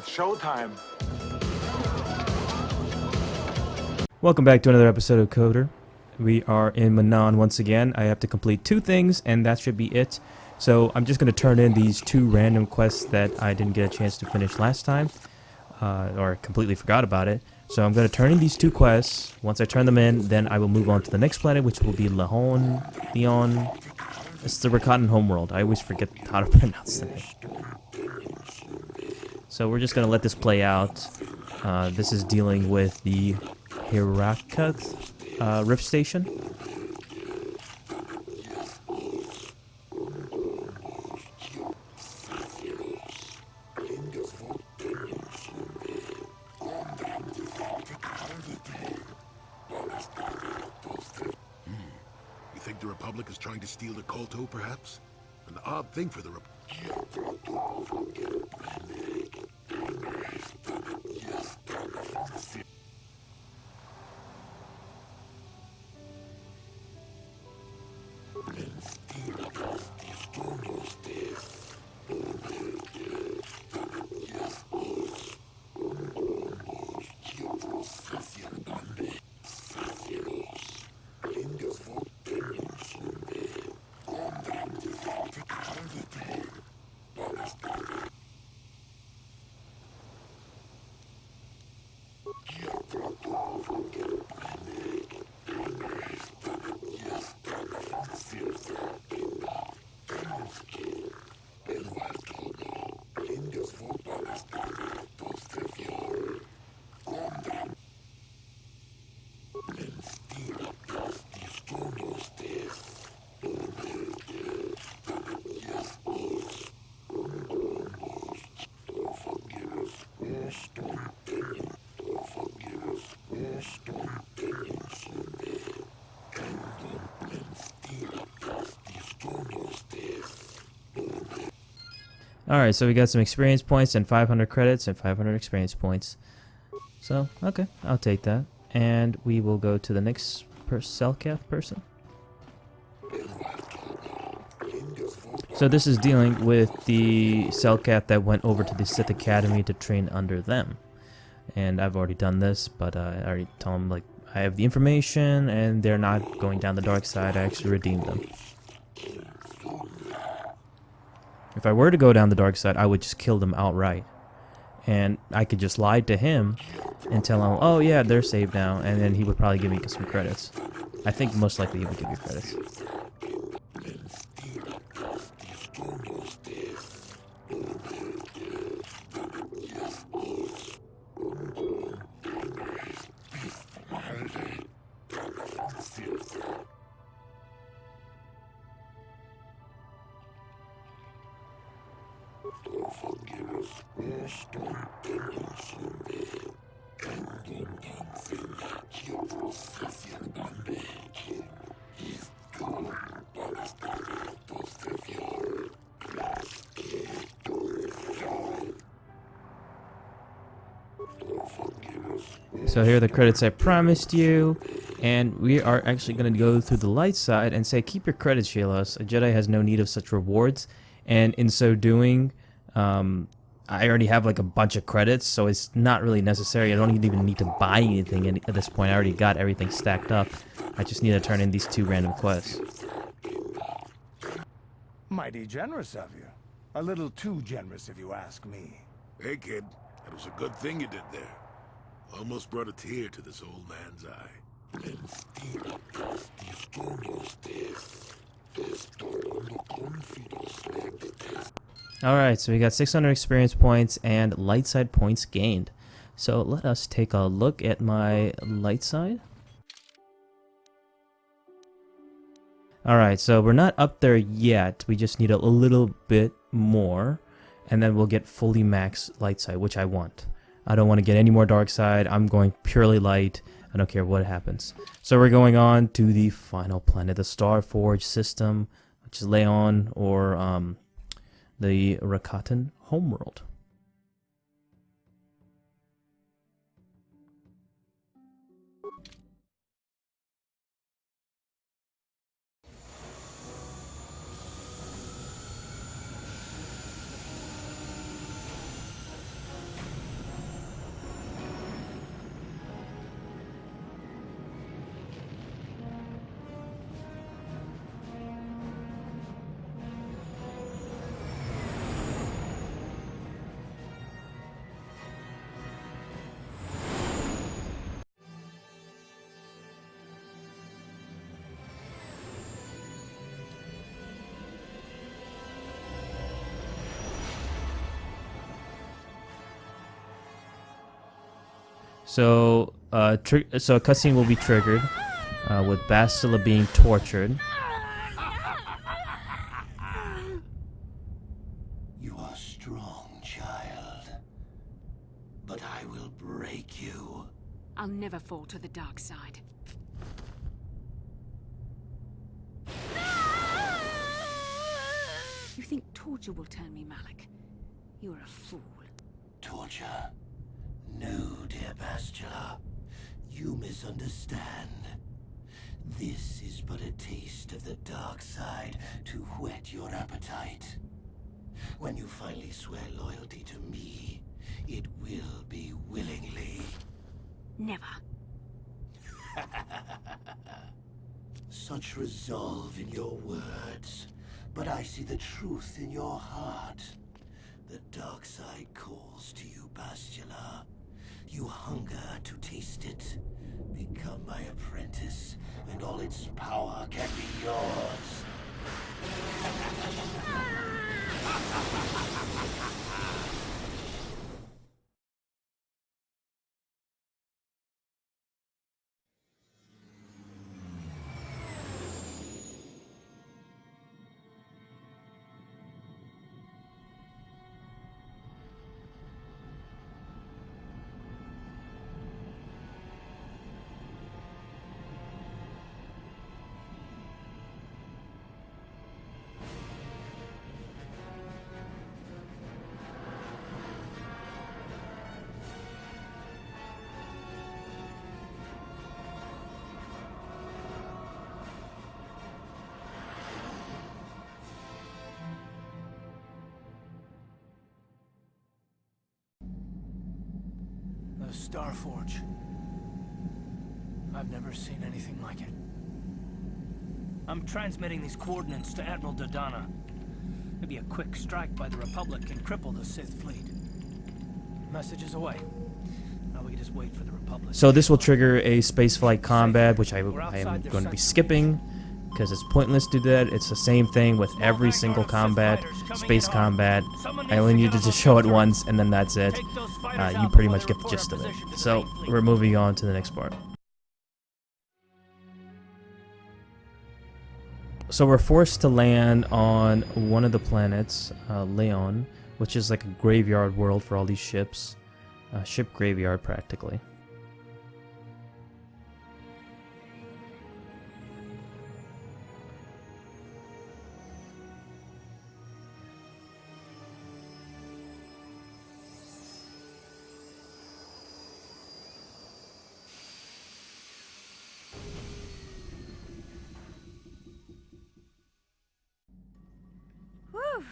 It's showtime. Welcome back to another episode of KOTOR. We are in Manon once again. I have to complete 2 things, and that should be it. So I'm just going to turn in these 2 random quests that I didn't get a chance to finish last time, or completely forgot about it. So I'm going to turn in these 2 quests. Once I turn them in, then I will move on to the next planet, which will be Lehon. It's the Rakatan Homeworld. I always forget how to pronounce the name. So we're just going to let this play out. This is dealing with the Rakatan Rift Station. You think the Republic is trying to steal the KOTOR, perhaps? An odd thing for the Alright, so we got some experience points and 500 credits and 500 experience points. So, okay, I'll take that. And we will go to the next Cellcath person. So this is dealing with the Cellcath that went over to the Sith Academy to train under them. And I've already done this, but I already told them, like, I have the information and they're not going down the dark side. I actually redeemed them. If I were to go down the dark side, I would just kill them outright. And I could just lie to him and tell him, oh yeah, they're saved now, and then he would probably give me some credits. I think most likely he would give you credits. So here are the credits I promised you, and we are actually going to go through the light side and say, keep your credits, Shielos. A Jedi has no need of such rewards, and in so doing, I already have like a bunch of credits, so it's not really necessary. I don't even need to buy anything at this point. I already got everything stacked up. I just need to turn in these 2 random quests. Mighty generous of you. A little too generous if you ask me. Hey, kid. That was a good thing you did there. Almost brought a tear to this old man's eye. Alright, so we got 600 experience points and light side points gained. So let us take a look at my light side. Alright, so we're not up there yet. We just need a little bit more. And then we'll get fully max light side, which I want. I don't want to get any more dark side. I'm going purely light. I don't care what happens. So we're going on to the final planet, the Starforge system, which is Lehon, or the Rakatan Homeworld. So, so a cutscene will be triggered with Bastila being tortured. You are strong, child. But I will break you. I'll never fall to the dark side. You think torture will turn me, Malik? You're a fool. Torture? No, dear Bastila. You misunderstand. This is but a taste of the dark side to whet your appetite. When you finally swear loyalty to me, it will be willingly. Never. Such resolve in your words, but I see the truth in your heart. The dark side calls to you, Bastila. You hunger to taste it. Become my apprentice, and all its power can be yours. The Starforge. I've never seen anything like it. I'm transmitting these coordinates to Admiral Dodana. Maybe a quick strike by the Republic can cripple the Sith fleet. Message is away. Now we can just wait for the Republic. So this will trigger a spaceflight combat, which I am going to be skipping because it's pointless to do that. It's the same thing with every single combat, space combat. I only needed to show it once, and then that's it. You pretty much get the gist of it. So we're moving on to the next part. So we're forced to land on one of the planets, Lehon, which is like a graveyard world for all these ships. Ship graveyard, practically. Whew.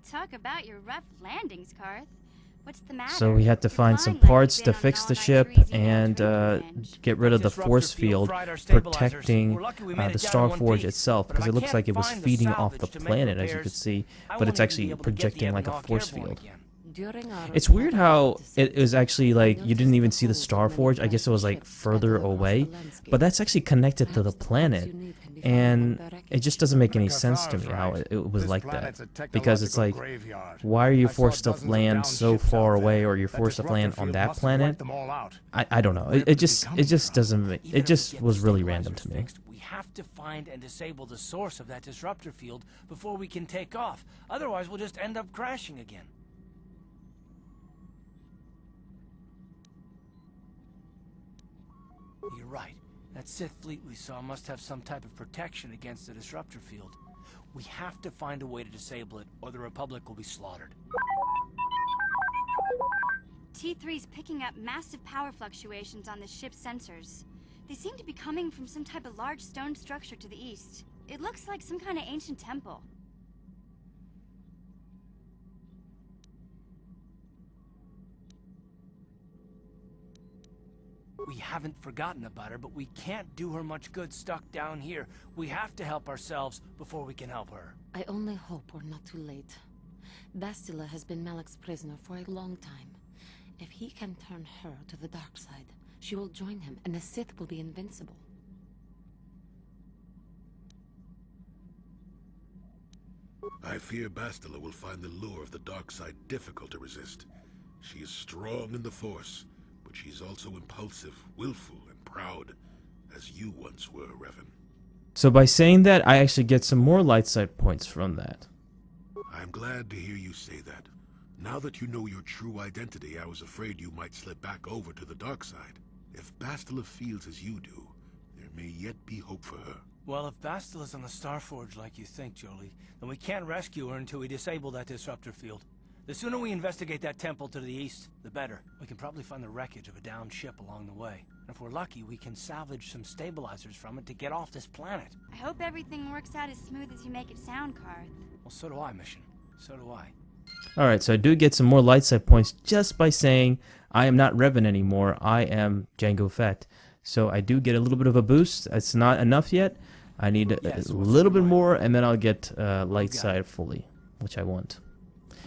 Talk about your rough landings, Karth. What's the matter? So we had to You're find some flying like parts you've to been on fix an the all-night ship cruise and get rid of the force field protecting the Starforge itself, because it looks like it was feeding off the planet, as you could see, but it's actually projecting like a force field. It's weird how it was actually like you didn't even see the Starforge. I guess it was like further away, but that's actually connected to the planet, and it just doesn't make any sense to me how it was like that. Because it's like, why are you forced to land so far away, or you're forced to land on that planet? I don't know. It just doesn't make, it just was really random to me. We have to find and disable the source of that disruptor field before we can take off. Otherwise, we'll just end up crashing again. You're right. That Sith fleet we saw must have some type of protection against the disruptor field. We have to find a way to disable it, or the Republic will be slaughtered. T3's picking up massive power fluctuations on the ship's sensors. They seem to be coming from some type of large stone structure to the east. It looks like some kind of ancient temple. We haven't forgotten about her, but we can't do her much good stuck down here. We have to help ourselves before we can help her. I only hope we're not too late. Bastila has been Malik's prisoner for a long time. If he can turn her to the dark side, she will join him, and the Sith will be invincible. I fear Bastila will find the lure of the dark side difficult to resist. She is strong in the Force, but but she's also impulsive, willful, and proud, as you once were, Revan. So by saying that, I actually get some more light side points from that. I'm glad to hear you say that. Now that you know your true identity, I was afraid you might slip back over to the dark side. If Bastila feels as you do, there may yet be hope for her. Well, if Bastila's on the Starforge like you think, Jolie, then we can't rescue her until we disable that disruptor field. The sooner we investigate that temple to the east, the better. We can probably find the wreckage of a downed ship along the way. And if we're lucky, we can salvage some stabilizers from it to get off this planet. I hope everything works out as smooth as you make it sound, Karth. Well, so do I, Mission. So do I. Alright, so I do get some more light side points just by saying I am not Revan anymore. I am Django Fett. So I do get a little bit of a boost. It's not enough yet. I need a little bit more, and then I'll get light side fully, which I want.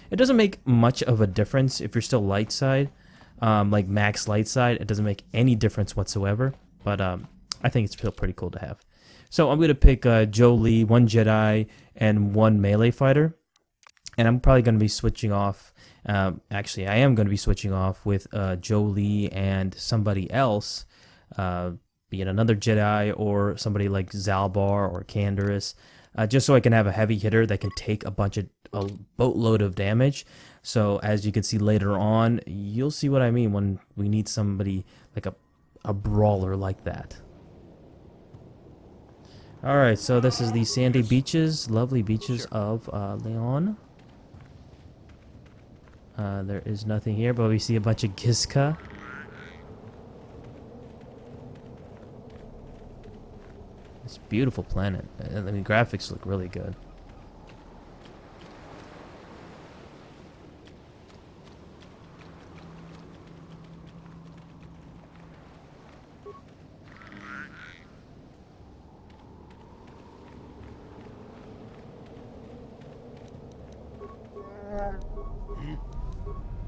It doesn't make much of a difference if you're still light side, like max light side. It doesn't make any difference whatsoever, but I think it's still pretty cool to have. So I'm going to pick Jolie, 1 Jedi, and 1 melee fighter. And I'm probably going to be switching off. Actually, I am going to be switching off with Jolie and somebody else, be it another Jedi or somebody like Zalbar or Canderous, just so I can have a heavy hitter that can take a boatload of damage. So as you can see later on, you'll see what I mean when we need somebody like a brawler like that. All right, so this is the sandy beaches, lovely beaches of Lehon. There is nothing here, but we see a bunch of Gizka. It's a beautiful planet. I mean, graphics look really good.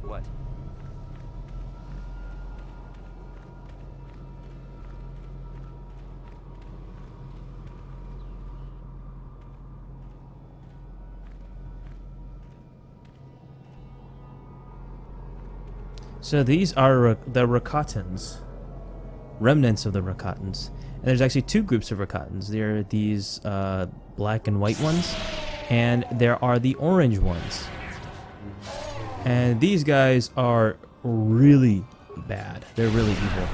What? So these are the Rakatans, remnants of the Rakatans. And there's actually 2 groups of Rakatans. There are these black and white ones, and there are the orange ones. And these guys are really bad. They're really evil.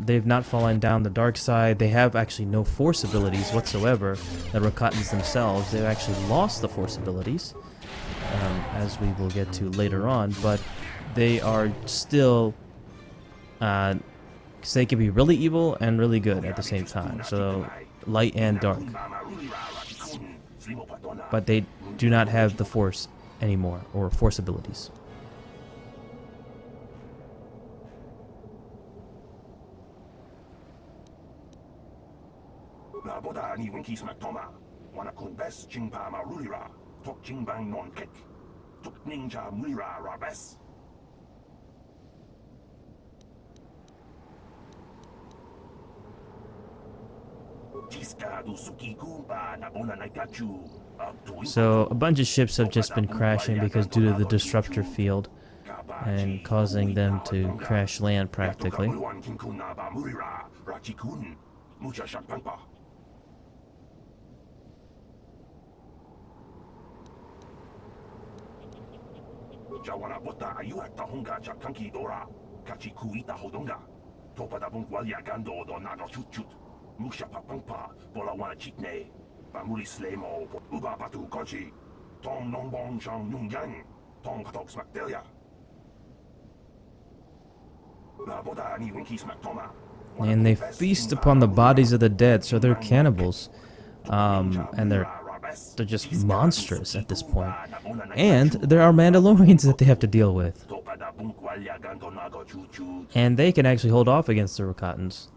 They've not fallen down the dark side. They have actually no force abilities whatsoever. The Rakatans themselves, they've actually lost the force abilities, as we will get to later on. But they are still, because they can be really evil and really good at the same time. So light and dark. But they do not have the force anymore, or force abilities. So a bunch of ships have just been crashing because due to the disruptor field and causing them to crash land practically. And they feast upon the bodies of the dead, so they're cannibals. And they're just monstrous at this point. And there are Mandalorians that they have to deal with. And they can actually hold off against the Rakatans.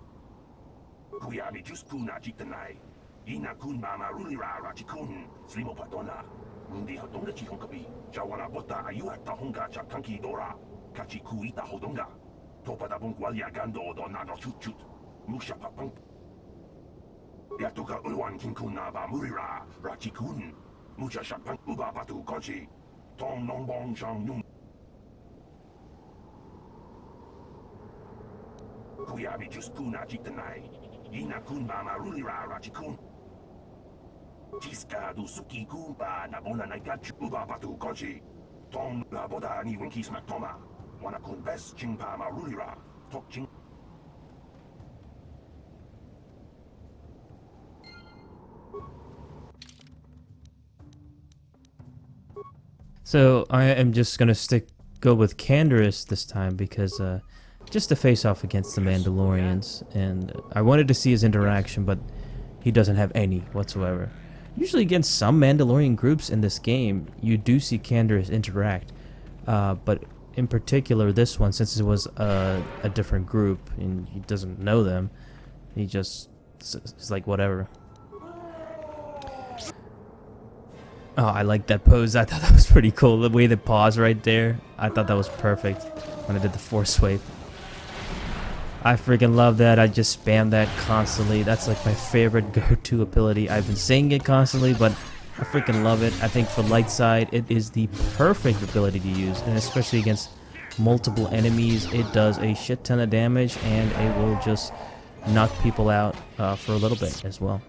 Kuyabi Juskuna Jitanai, Ina Kunbama Rulira Rachikun. Tiska du Suki Kumba Nabona Nagachu Ubapatu Koji. Tom Laboda ni Winkisma Toma. Wanakun Best Chingpama Rulira. Tok Ching. So I am just gonna go with Canderous this time because just to face off against the Mandalorians, and I wanted to see his interaction, but he doesn't have any whatsoever. Usually against some Mandalorian groups in this game, you do see Canderous interact, but in particular this one, since it was a different group and he doesn't know them, he just is like whatever. Oh, I like that pose. I thought that was pretty cool. The way they pause right there, I thought that was perfect when I did the force wave. I freaking love that. I just spam that constantly. That's like my favorite go-to ability. I've been saying it constantly, but I freaking love it. I think for light side, it is the perfect ability to use, and especially against multiple enemies, it does a shit ton of damage, and it will just knock people out for a little bit as well.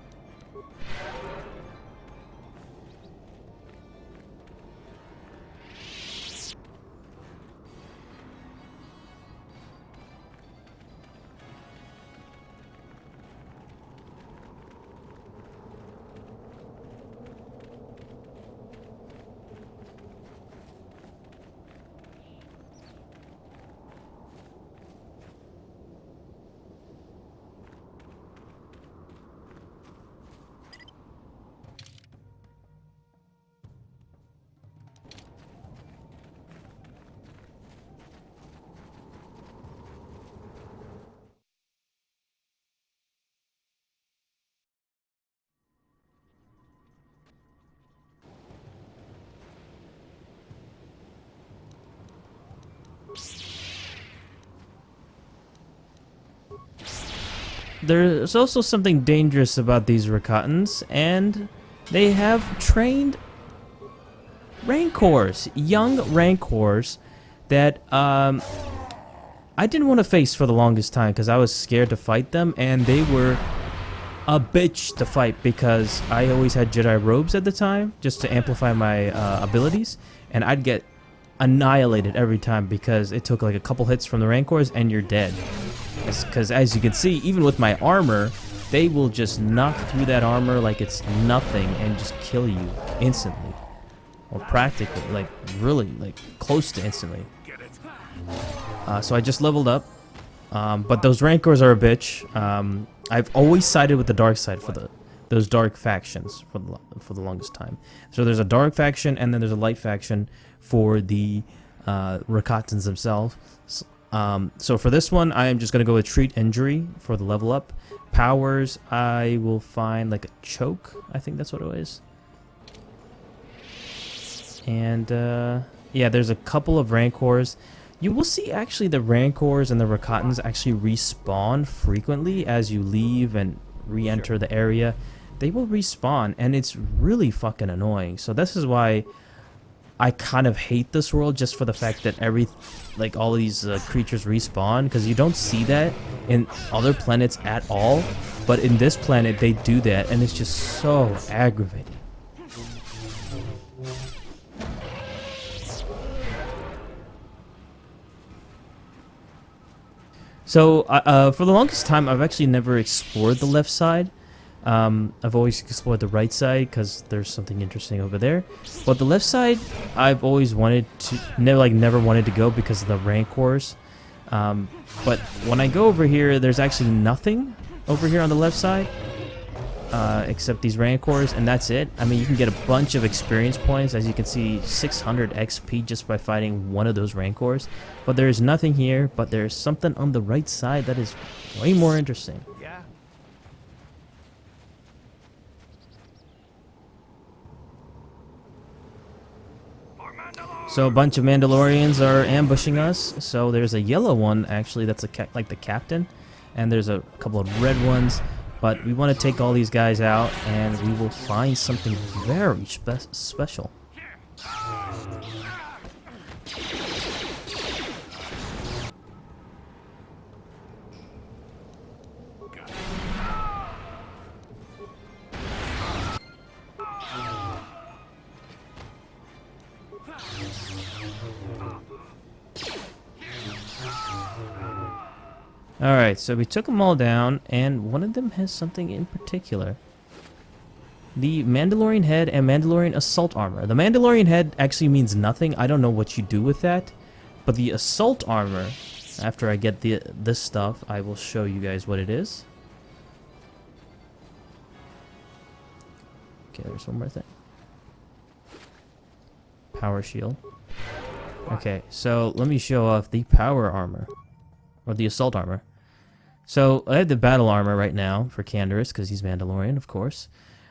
There's also something dangerous about these Rakatans, and they have trained Rancors, young Rancors that I didn't want to face for the longest time because I was scared to fight them, and they were a bitch to fight because I always had Jedi robes at the time just to amplify my abilities, and I'd get annihilated every time because it took like a couple hits from the Rancors and you're dead. Because as you can see, even with my armor, they will just knock through that armor like it's nothing and just kill you instantly. Or practically, like really, like close to instantly. So I just leveled up. But those Rancors are a bitch. I've always sided with the dark side for those dark factions for the longest time. So there's a dark faction and then there's a light faction for the Rakatans themselves. So for this one, I am just going to go with Treat Injury for the level up. Powers, I will find like a Choke. I think that's what it is. And yeah, there's a couple of Rancors. You will see actually the Rancors and the Rakatans actually respawn frequently as you leave and re-enter the area. They will respawn, and it's really fucking annoying. So this is why I kind of hate this world, just for the fact that all these creatures respawn, because you don't see that in other planets at all, but in this planet they do that, and it's just so aggravating. So for the longest time, I've actually never explored the left side. I've always explored the right side because there's something interesting over there. But the left side, I've always wanted to, never wanted to go because of the Rancors. But when I go over here, there's actually nothing over here on the left side except these Rancors, and that's it. I mean, you can get a bunch of experience points, as you can see, 600 XP just by fighting one of those Rancors. But there's nothing here, but there's something on the right side that is way more interesting. So a bunch of Mandalorians are ambushing us. So there's a yellow one, actually, that's like the captain. And there's a couple of red ones. But we want to take all these guys out, and we will find something very special. Alright, so we took them all down, and one of them has something in particular. The Mandalorian head and Mandalorian assault armor. The Mandalorian head actually means nothing. I don't know what you do with that. But the assault armor, after I get this stuff, I will show you guys what it is. Okay, there's one more thing. Power shield. Okay, so let me show off the power armor. Or the assault armor. So, I have the battle armor right now for Canderous, because he's Mandalorian, of course.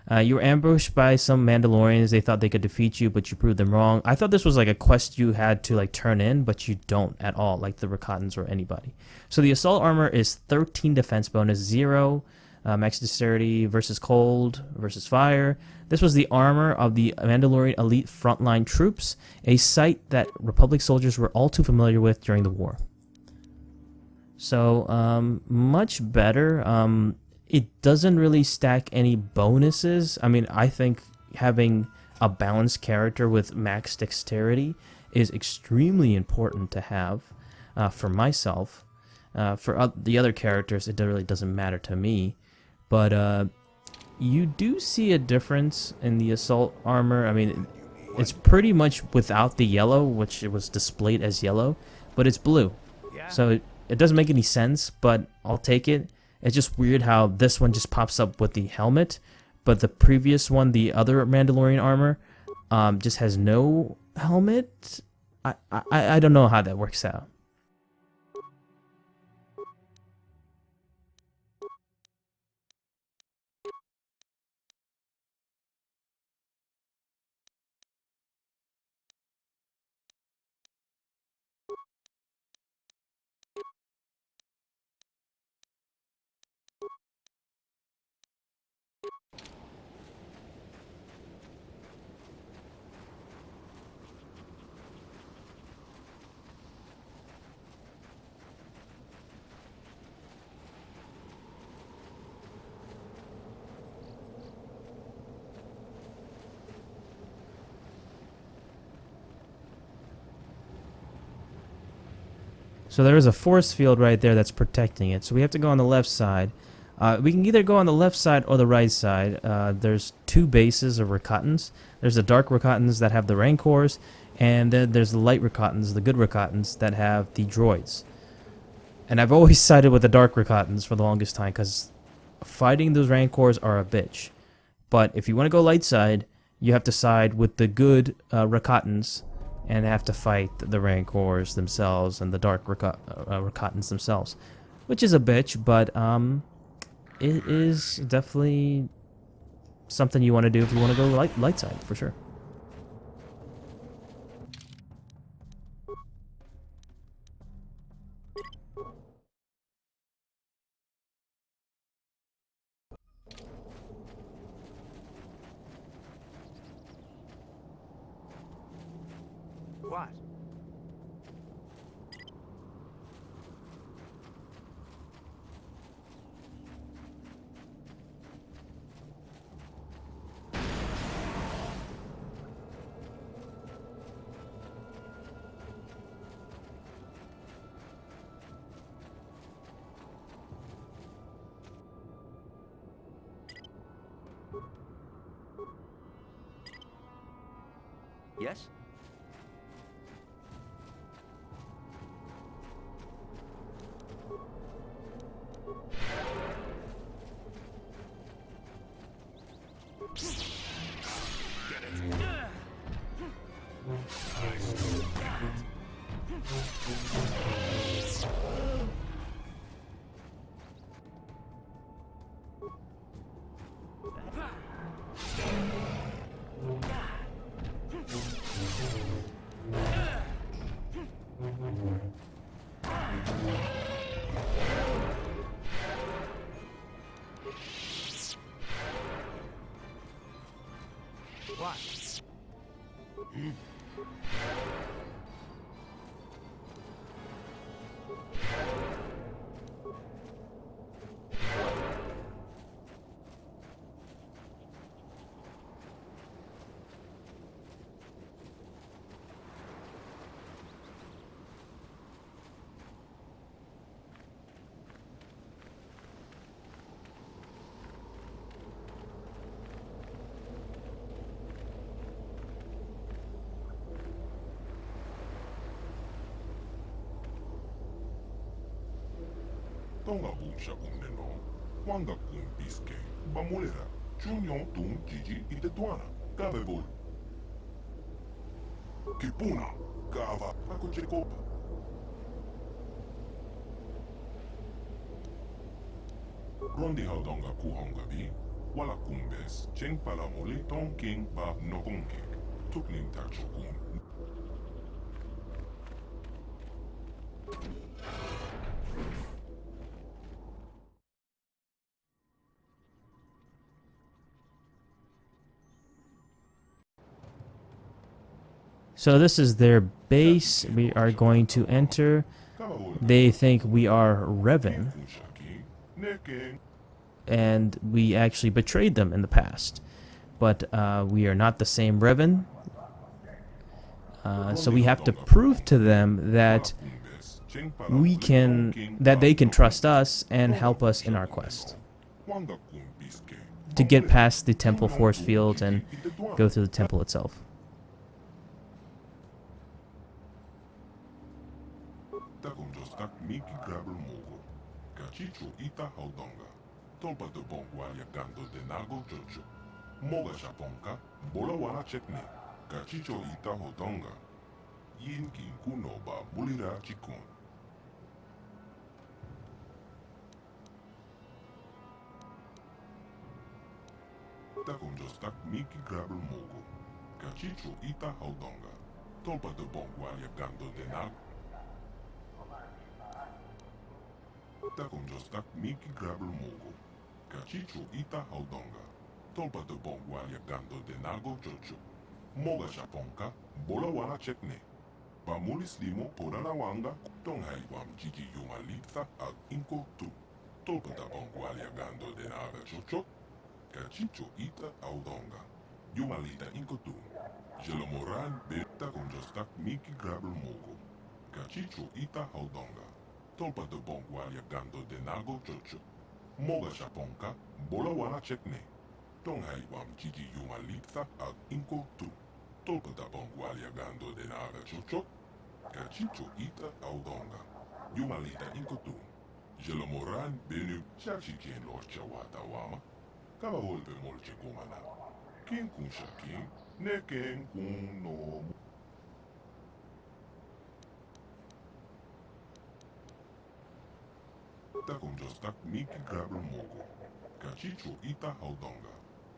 You were ambushed by some Mandalorians. They thought they could defeat you, but you proved them wrong. I thought this was like a quest you had to like turn in, but you don't at all, like the Rakatans or anybody. So the assault armor is 13 defense bonus, 0 max dexterity versus cold versus fire. This was the armor of the Mandalorian elite frontline troops, a sight that Republic soldiers were all too familiar with during the war. So, much better. It doesn't really stack any bonuses. I mean, I think having a balanced character with max dexterity is extremely important to have for myself. For the other characters, it really doesn't matter to me. But you do see a difference in the assault armor. I mean, it's pretty much without the yellow, which it was displayed as yellow, but it's blue. So it doesn't make any sense, but I'll take it. It's just weird how this one just pops up with the helmet, but the previous one, the other Mandalorian armor, just has no helmet. I don't know how that works out. So there is a force field right there that's protecting it. So we have to go on the left side. We can either go on the left side or the right side. There's two bases of Rakatans. There's the dark Rakatans that have the Rancors, and then there's the light Rakatans, the good Rakatans, that have the droids. And I've always sided with the dark Rakatans for the longest time, because fighting those Rancors are a bitch. But if you want to go light side, you have to side with the good Rakatans, and have to fight the Rancors themselves and the dark Rakatans themselves. Which is a bitch, but it is definitely something you want to do if you want to go light side, for sure. What? Yes? Tonga Busha Uneno, Wanga Kun Biske, Bamulera, Chunyon Tun Gigi Itetuana, Gabebul. Kipuna, Gava, Hakochekopa. Rondi Haudonga Kuhongabi, Wala Kumbes, Cheng Palamole, Ton King Ba Nokonke, Tukling Tachokun. So this is their base. We are going to enter. They think we are Revan, and we actually betrayed them in the past. But we are not the same Revan. So we have to prove to them that they can trust us and help us in our quest to get past the temple force field and go through the temple itself. Miki Grabel Mogo, Cachicho Ita Haudonga, Tolpa de Bongwalia Gando de Nago Jojo, Moga Shaponka, Bola Wana Chekne, Cachicho Ita Haudonga, Yin Kinkuno Ba Bulira Chikun. Takum Jostak Miki Grabel Mogo, Cachicho Ita Haudonga, Tolpa de Bongwalia Gando de Nago. Takum Jostak Miki Grabel Mogo, Cachicho Ita Haudonga, Tolpa de Bongwalia Gando de Nago Jojo, Moga Shaponka, Bola Wana Chekne, Bamulis Limo Porana Wanga, Tonghai Wam Gigi Yumalitha Ag Inko Tu, Tolpa de Bongwalia Gando de Naga Jojo, Cachicho Ita Haudonga, Yumalita Inko Tu, Jelomoran Be Takum Jostak Miki Grabel Mogo, Cachicho Ita Haudonga, Tolpa de Bongwalia Gando de Nago Jojo, Moga Shaponka, Bola Wana Chekne, Tonghai Wam Gigi Yumalitha Ag Inko Tu, Tolpa de Bongwalia Gando de Naga Jojo, Cachicho Ita Haudonga, Yumalita Inko Tu, Jelomoran Benu, Shachikien Lorcha Wata Wama, Kaba Holpe Molche Kumana, Kin Kun Shakin, Neken Kun no. Takum Jostak Miki Grabel Mogo, Cachicho Ita Haudonga,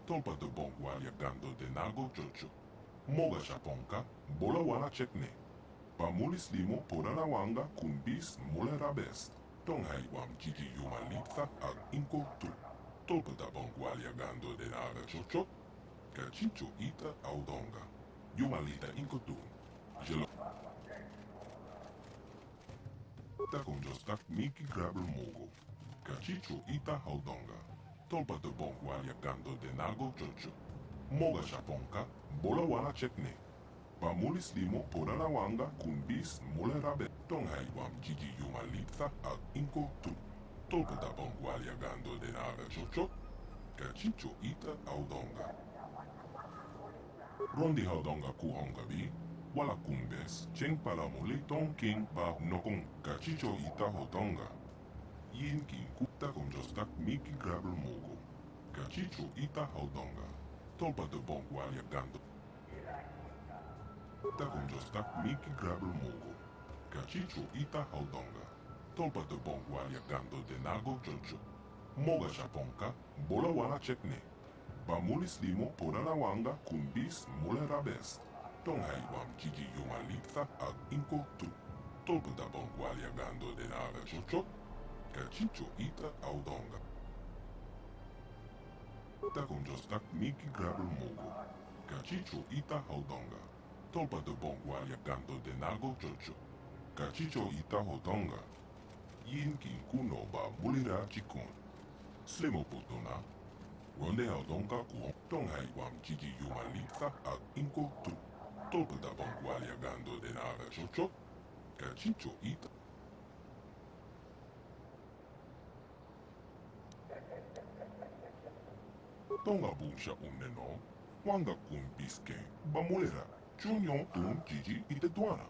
Tolpa de Bongwalia Gando de Nago Jojo, Moga Shaponka, Bola Wana Chekne, Bamulis Limo Porana Wanga Kumbis Mulera Best, Tonghai Wam Gigi Yumalitha Ag Inko Tu, Tolpa de Bongwalia Gando de Naga Jojo, Cachicho Ita Haudonga, Yumalita Inko Tu, Takum Jostak Miki Grabel Mogo, Cachicho Ita Haudonga, Tolpa de Bongwalia Gando de Nago Jojo, Moga Shaponka, Bola Wana Chekne, Bamulis Limo Porana Wanga Kumbis Mulera Be, Tonghai Wam Gigi Yumalitha Ag Inko Tu, Tolpa de Bongwalia Gando de Naga Jojo, Cachicho Ita Haudonga. Rondi Haudonga Kuhongabi, Wala Kumbes, Cheng Palamole Ton King Ba Nokon, Cachicho Ita Haudonga, Yin King Takum Jostak Miki Grabel Mogo, Cachicho Ita Haudonga, Tolpa de Bongwalia Gando. Takum Jostak Miki Grabel Mogo, Cachicho Ita Haudonga, Tolpa de Bongwalia Gando de Nago Jojo, Moga Shaponka, Bola Wana Chekne, Bamulis Limo Porana Wanga Kumbis Mulera Best, Tonghai Wam Gigi Yumalitha Ag Inko Tu, Tolpa de Bongwalia Gando de Naga Jojo, Cachicho Ita Haudonga. Takum Jostak Miki Grabel Mogo, Cachicho Ita Haudonga, Tolpa de Bongwalia Gando de Nago Jojo, Cachicho Ita Haudonga, Yin King Kuno Ba Mulira Chikun, Slimo Putuna, Ronde Haudonga Kuhon, Tonghai Wam Gigi Yumalitha Ag Inko Tu, Tolpa de Bongwalia Gando de Naga Jojo, Cachicho Ita. Tonga Busha Uneno, Wanga Kun Biske, Bamulera, Chunyon Tun Gigi Itetuana.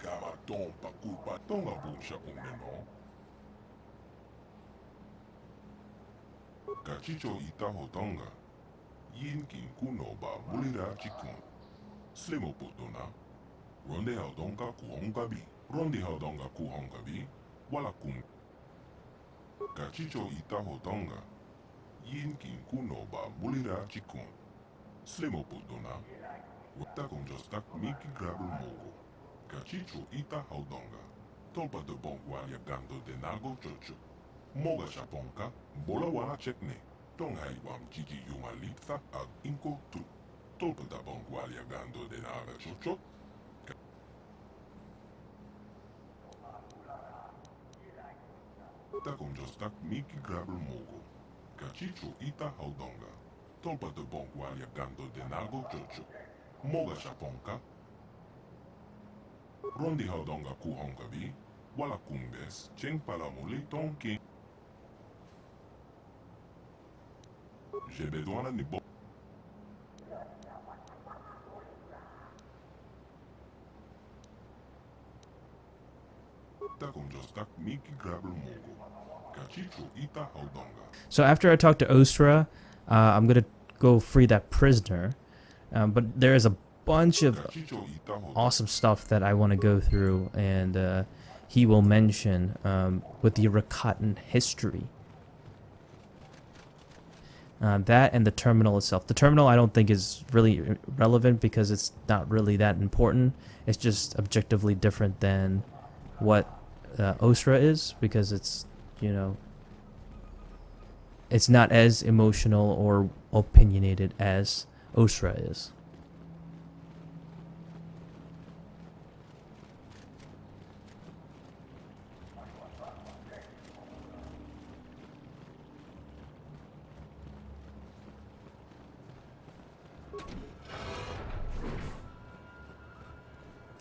Kama tompa kulpa tonga bunsha uneno. Kachicho itaho tonga. Yin kin kuno ba mulira chikun. Slimo putuna. Ronde haudonga kuhongabi. Ronde haudonga kuhongabi. Wala kun. Kachicho itaho tonga. Yin kin kuno ba mulira chikun. Slimo putuna. Wata konjostak miki grabul mogo. Kachicho ita haudonga. Tolpa de bongwalia gando de nago chocho. Moga shaponka. Bola wala chekne. Tonghai wam chichi yumalitha ag inko tu. Tolpa da bongwalia gando de naga chocho. Ta konjostak miki grabul mogo. Kachicho ita haudonga. Tolpa de bongwalia gando de nago chocho. Moga shaponka. Rondi haudonga kuhongabi. Wala kumbes. Cheng palamuli tonki. J'ai besoin d'un bon. So after I talk to Ostra, I'm gonna go free that prisoner. But there is a bunch of awesome stuff that I want to go through, and he will mention with the Rakatan history. That and the terminal itself. The terminal I don't think is really relevant because it's not really that important. It's just objectively different than what Ostra is, because it's, you know, it's not as emotional or opinionated as Ostra is.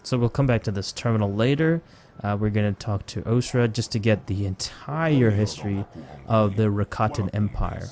So we'll come back to this terminal later. We're going to talk to Ostra just to get the entire history of the Rakatan Empire.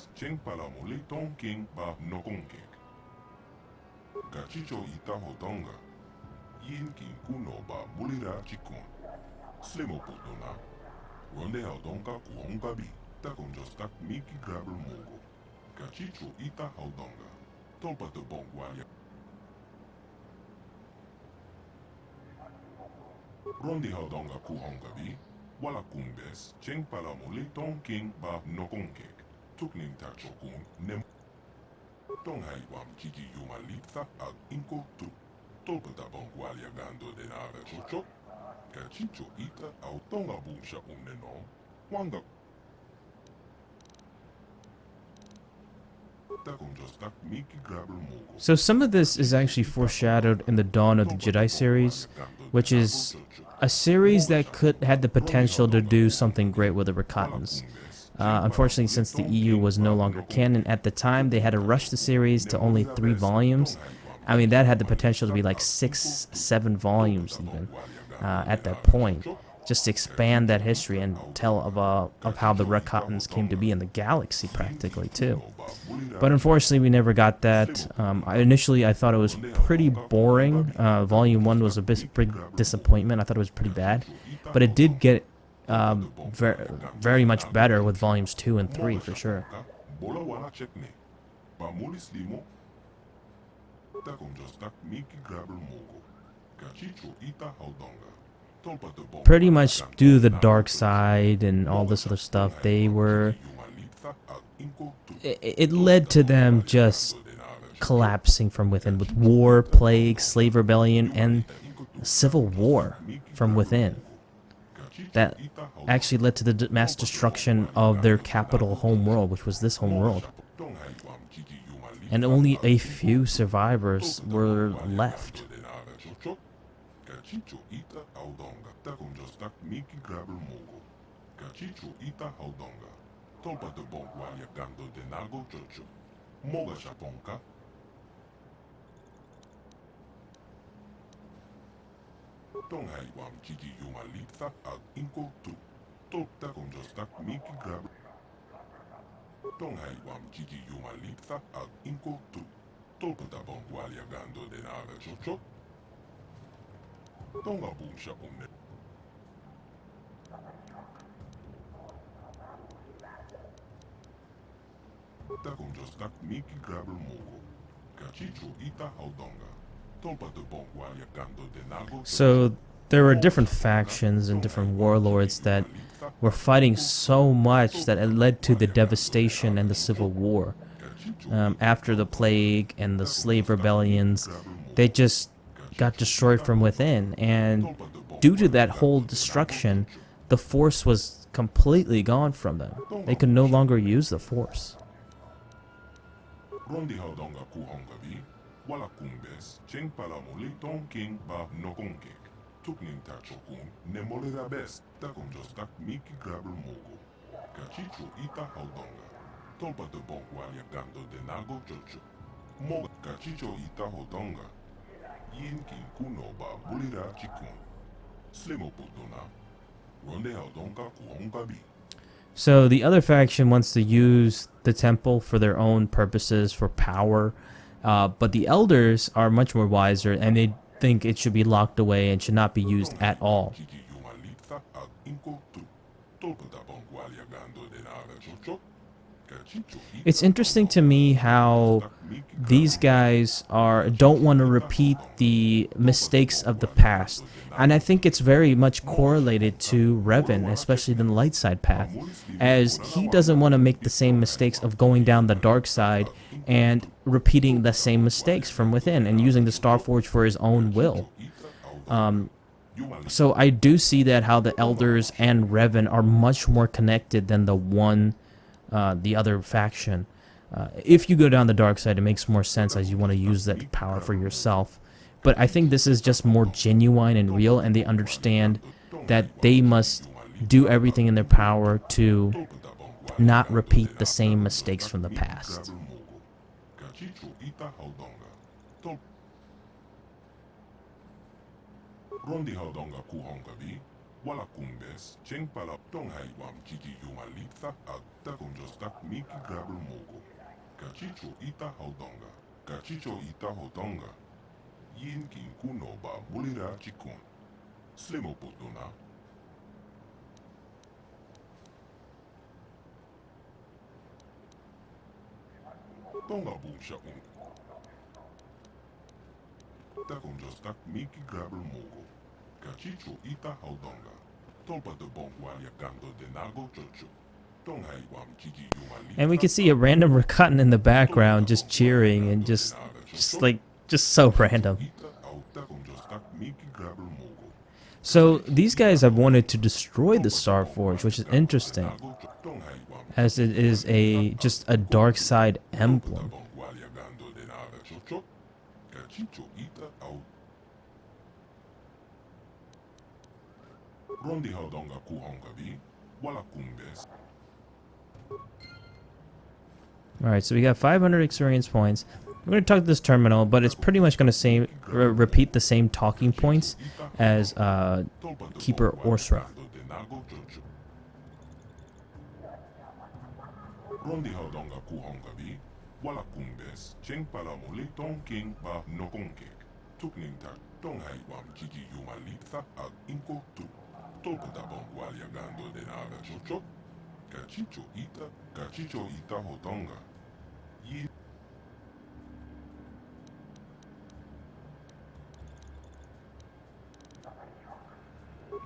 Rondi haudonga kuhongabi, wala kumbes, cheng palamuli tonking ba nokonkek, tukning tachokun nem. Tonghai wam chichi yumalitha ag inko tu, tolpata bongwalia gando de nave chocho, kachicho ita au tonga bunsha uneno, wanga. So some of this is actually foreshadowed in the Dawn of the Jedi series, which is a series that had the potential to do something great with the Rakatans. Unfortunately, since the EU was no longer canon at the time, they had to rush the series to only 3 volumes. I mean, that had the potential to be like 6, 7 volumes even at that point, just to expand that history and tell of how the Rakatans came to be in the galaxy practically too. But unfortunately, we never got that. Initially, I thought it was pretty boring. Volume 1 was a big disappointment. I thought it was pretty bad. But it did get very much better with volumes 2 and 3 for sure. Pretty much due to the dark side and all this other stuff, it led to them just collapsing from within, with war, plague, slave rebellion, and civil war from within. That actually led to the mass destruction of their capital Homeworld, which was this Homeworld. And only a few survivors were left. Tolpa de bongwalia gando de nago chocho. Moga shaponka. Tonghai wam chichi yumalitha ag inko tu. Tolta konjostak miki grab. Tonghai wam chichi yumalitha ag inko tu. Tolpa da bongwalia gando de naga chocho. Tonga bunsha umne. Takunjos tak miki grabber mogo. Kachicho ita haudonga. Tolpa de bongwa yakando de nago. So there were different factions and different warlords that were fighting so much that it led to the devastation and the civil war. After the plague and the slave rebellions, they just got destroyed from within, and due to that whole destruction, the force was completely gone from them. They could no longer use the force. Rondi haudonga kuhongabi. Wala kumbes. Cheng palamuli ton king ba nokonkek. Tukning tachokun. Nemolera best. Takunjos tak miki grabber mogo. Kachicho ita haudonga. Tolpa de bongwa yakando de nago chocho. Moga kachicho ita haudonga. Yin kin kuno ba bulira chikun. Slimo putuna. Ronde haudonga kuhongabi. So the other faction wants to use the temple for their own purposes, for power, but the elders are much more wiser, and they think it should be locked away and should not be used at all. It's interesting to me how these guys don't want to repeat the mistakes of the past, and I think it's very much correlated to Revan, especially in the light side path, as he doesn't want to make the same mistakes of going down the dark side and repeating the same mistakes from within and using the Starforge for his own will. So I do see that how the elders and Revan are much more connected than the other faction. If you go down the dark side, it makes more sense as you want to use that power for yourself. But I think this is just more genuine and real, and they understand that they must do everything in their power to not repeat the same mistakes from the past. Rondi haudonga kuhongabi. Wala kumbes. Cheng palap tong haiwam kiki yumalitha agta kunjos tak miki grabber mogo. Kachicho ita haudonga. Kachicho ita haudonga. Yin kin kuno ba bulira chikun. Slimo putuna. Tonga bunsha un. Takunjos tak miki grabber mogo. Kachicho ita haudonga. Tolpa de bongwa yakando de nago chocho. Tong haiwam kiki yumalitha. And we can see a random Rakatan in the background just cheering and just so random. So these guys have wanted to destroy the Starforge, which is interesting, as it is just a dark side emblem. Rondi haudonga kuhongabi. Wala kumbes. Alright, so we got 500 experience points. We're going to talk to this terminal, but it's pretty much going to repeat the same talking points as Keeper Orsra. Rondi haudonga kuhongabi. Wala kumbes. Cheng palamuli ton king ba nokonkek. Tukning tak tong haiwam kiki yumalitha ag inko tu. Tolpa da bongwa yakando de naga chocho. Kachicho ita haudonga. Yin.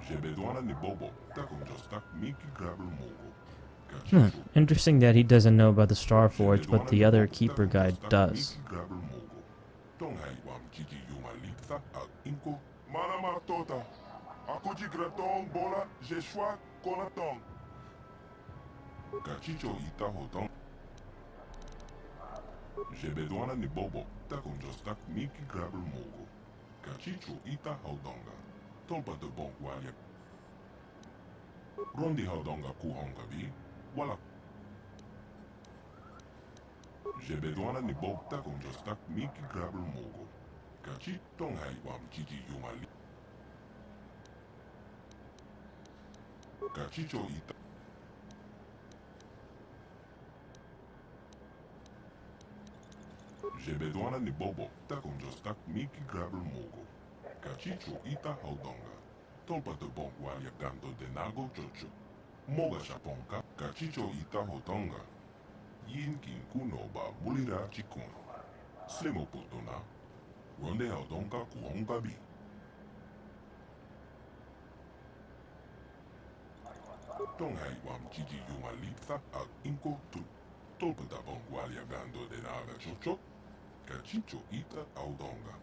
Jebedwana ni bobo. Takunjos tak miki grabber mogo. Interesting that he doesn't know about the Starforge, but the other Keeper guy does. Jebedwana ni bobo. Takunjos tak miki grabber mogo. Kachicho ita haudonga. Tolpa de bongwa yak. Rondi haudonga kuhongabi. Wala. Jebedwana ni bobo. Takunjos tak miki grabber mogo. Kachi tong haiwam kiki yumali. Kachicho ita. Jebedwana ni bobo. Takunjos tak miki grabber mogo. Cachicho ita haudonga. Tolpa de bongwa yagando de nago chocho. Moga shaponka. Cachicho ita haudonga. Yin kin kuno ba bulira chikun. Slimo putona. Ronde haudonga kuhonga bi. Tonghai wam chichi yuma lipsa al inko tu. Tolpa da bongwa yagando de naga chocho. Cachicho ita haudonga.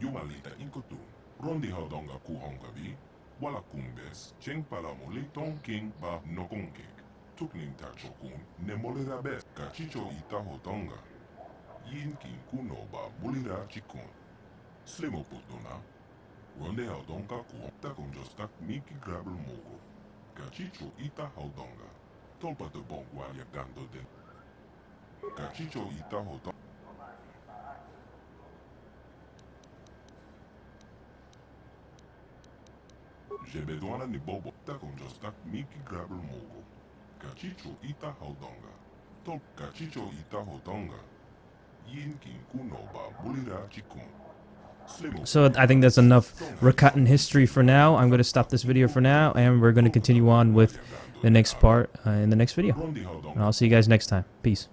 Yuma lita inko tu. Rondi haudonga kuhonga bi. Wala kumbes, cheng palamuli tong king ba nokongek. Tukning tachokun, nemolera bes, kachicho ita hotonga. Yin kin kuno ba bulira chikun. Slimo putuna. Ronde haudonga kuhonga konjostak miki grabel mogo. Kachicho ita haudonga. Tolpa de bongwa yagando den. Kachicho ita hotonga. Jebedwana ni bobo konjostak miki grabel mogo. Cachicho ita haudonga. Top cachicho ita hotonga. Yin kin kuno ba bulira chikun. So I think that's enough Rakatan history for now. I'm going to stop this video for now, and we're going to continue on with the next part in the next video. And I'll see you guys next time. Peace.